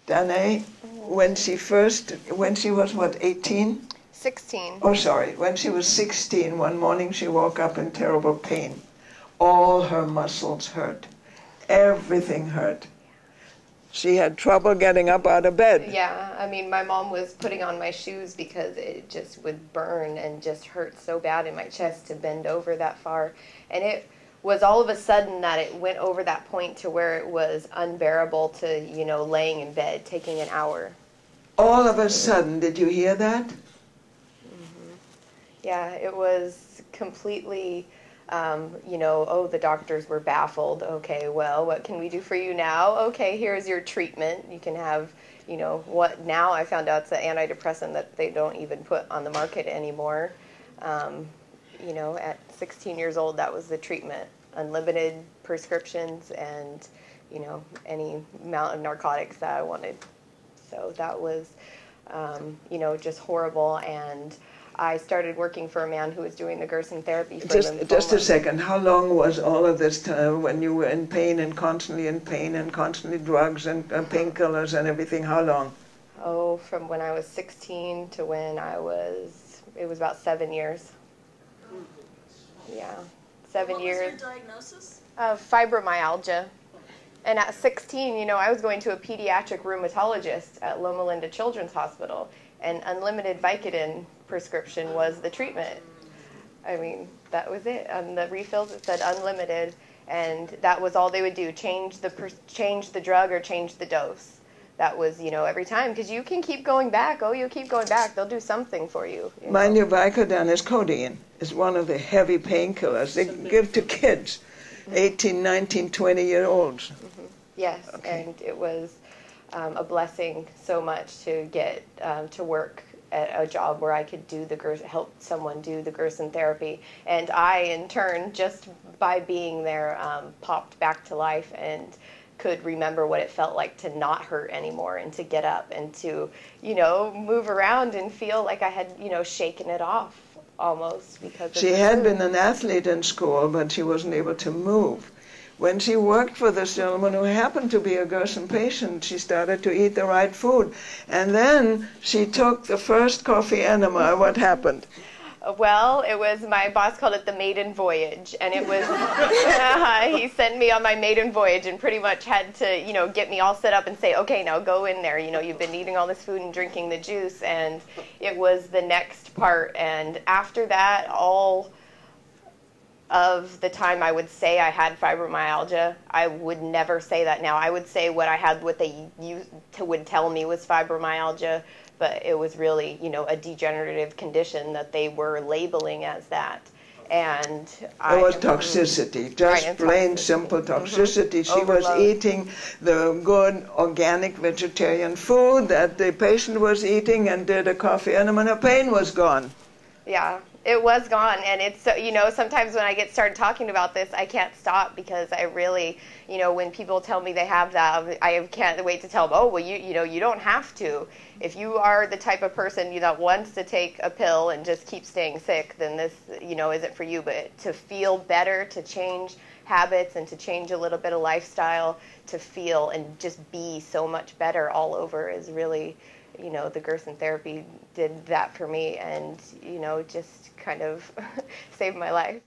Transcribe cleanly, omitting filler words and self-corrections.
Danae, when she was what, 18? 16. Oh, sorry. When she was 16, one morning she woke up in terrible pain. All her muscles hurt. Everything hurt. She had trouble getting up out of bed. Yeah, I mean, my mom was putting on my shoes because it just would burn and just hurt so bad in my chest to bend over that far. And it was all of a sudden that it went over that point to where it was unbearable to, laying in bed, taking an hour. All of a sudden, did you hear that? Mm-hmm. Yeah, it was completely... the doctors were baffled. Okay, well, what can we do for you now? Okay, here's your treatment. You can have, what now I found out it's an antidepressant that they don't even put on the market anymore. At 16 years old, that was the treatment. Unlimited prescriptions and, any amount of narcotics that I wanted. So that was, just horrible. And I started working for a man who was doing the Gerson therapy for lymphoma. Just a second. How long was all of this time when you were in pain and constantly drugs and painkillers and everything? How long? Oh, from when I was 16 to when it was about 7 years. Yeah, 7 years. What was your diagnosis? Fibromyalgia. And at 16, I was going to a pediatric rheumatologist at Loma Linda Children's Hospital, and unlimited Vicodin prescription was the treatment. I mean, that was it. On the refills it said unlimited, and that was all they would do, change the drug or change the dose. That was, every time, because you can keep going back. Oh, you keep going back, they'll do something for you. Mind you, Vicodin is codeine. It's one of the heavy painkillers they give to kids, 18, 19, 20-year-olds. Mm-hmm. Yes, okay. And it was a blessing so much to get to work at a job where I could help someone do the Gerson therapy. And I, in turn, just by being there, popped back to life and could remember what it felt like to not hurt anymore and to get up and to, move around and feel like I had, shaken it off almost because of She had been an athlete in school, but she wasn't able to move. When she worked for this gentleman who happened to be a Gerson patient, she started to eat the right food. And then she took the first coffee enema. What happened? Well, it was, my boss called it the maiden voyage, and it was, he sent me on my maiden voyage and pretty much had to, get me all set up and say, okay, now go in there, you've been eating all this food and drinking the juice, and it was the next part. And after that, all of the time I would say I had fibromyalgia, I would never say that now. I would say what they would tell me was fibromyalgia, but it was really, a degenerative condition that they were labeling as that. And it was toxicity, just right, plain toxicity. Simple toxicity. Mm-hmm. She was eating the good organic vegetarian food that the patient was eating and did a coffee enema and her pain was gone. Yeah. It was gone, and it's, sometimes when I started talking about this, I can't stop because I really, when people tell me they have that, I can't wait to tell them, oh, well, you don't have to. If you are the type of person that wants to take a pill and just keep staying sick, then this, isn't for you. But to feel better, to change habits and to change a little bit of lifestyle, to feel and just be so much better all over is really, the Gerson therapy did that for me and, just kind of saved my life.